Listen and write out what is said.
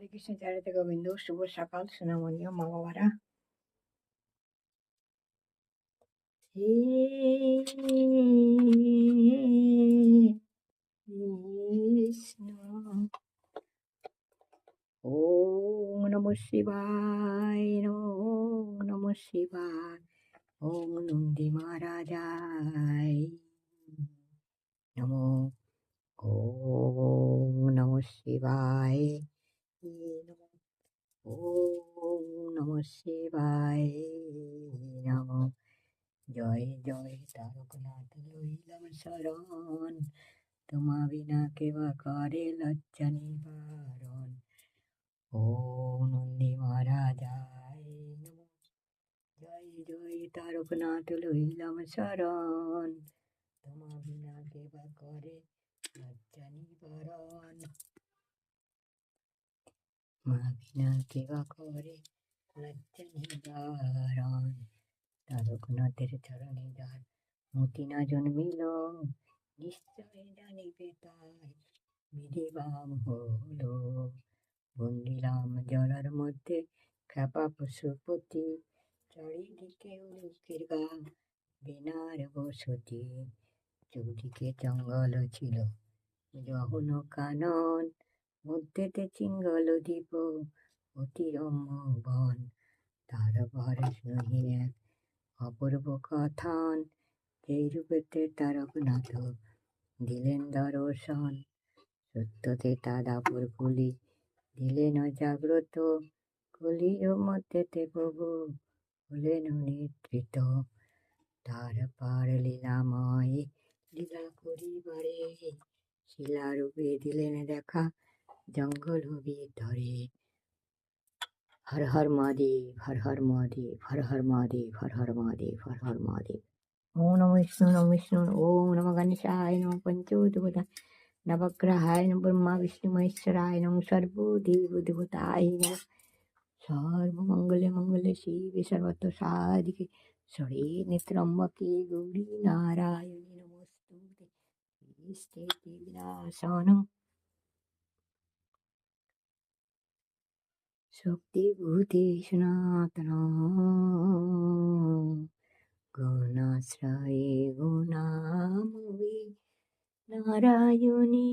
হরে কৃষ্ণ, জয় রাধে গোবিন্দ। শুভ সকাল সোনামণি ও মা বাবারা। হে কৃষ্ণ, ওম নমঃ শিবায়, ওম নমঃ শিবায়, ওম নন্দী মহারাজায় নমো, ওম নমঃ শিবায় নমো, ওম নমঃ শিবায় নমো। জয় জয় তারকনাথ লইলাম শরণ, তোমা বিনা কেবা করে লজ্জা নিবারণ। ওম নন্দী মহারাজায় নমঃ। জয় জয় তারকনাথ লইলাম শরণ, তোমা বিনা কেবা করে লজ্জা নিবারণ। মা বিনা কেবা করে লজ্জা নিবারণ। তারকনাথের চরণে যার মতি না জন্মিল, নিশ্চয় জানিবে তাই বিধিবাম হলো। বন্দিলাম জলার মধ্যে খ্যাপা পশুপতি, চারিদিকে উলুকের গা বেনার বসতি। চৌদিকে জঙ্গল ছিল জহন কানন, মধ্যেতে চিঙ্গল দ্বীপ অতি রম্য বন। তারপর শুনি এক অপূর্ব কথান, এই রূপেতে তারকনাথ দিলেন দর্শন। সত্যতে তা দাপর কলি দিলেন জাগ্রত, কলির মধ্যেতে প্রভু হলেন নিদ্রিত। তারপর লীলাময় লীলা করিবারে, শিলারূপে দিলেন দেখা জঙ্গল ভিতরে। হর হর মহাদেব, হর হর মহাদেব, হর হর মহাদেব, হর হর মহাদেব, হর হর মহাদেব। ওম নমঃ বিষ্ণু নমঃ বিষ্ণু, ওম নমঃ গণেশায় নমঃ পঞ্চভূতায় নবগ্রহায় নমঃ ব্রহ্মা বিষ্ণু মহেশ্বরায় নমঃ সর্বদেবদেবতায় নমঃ। সর্বমঙ্গলে মঙ্গলে শিবে সর্বত্র সাধিকে শরণ্যে ত্র্যম্বকে গৌরী নারায়ণী নমস্তুতে। নমস্তে বিনাশানং শক্তিভূতে সনাতনং, গুণাশ্রয়ে গুণাময়ী নারায়ণী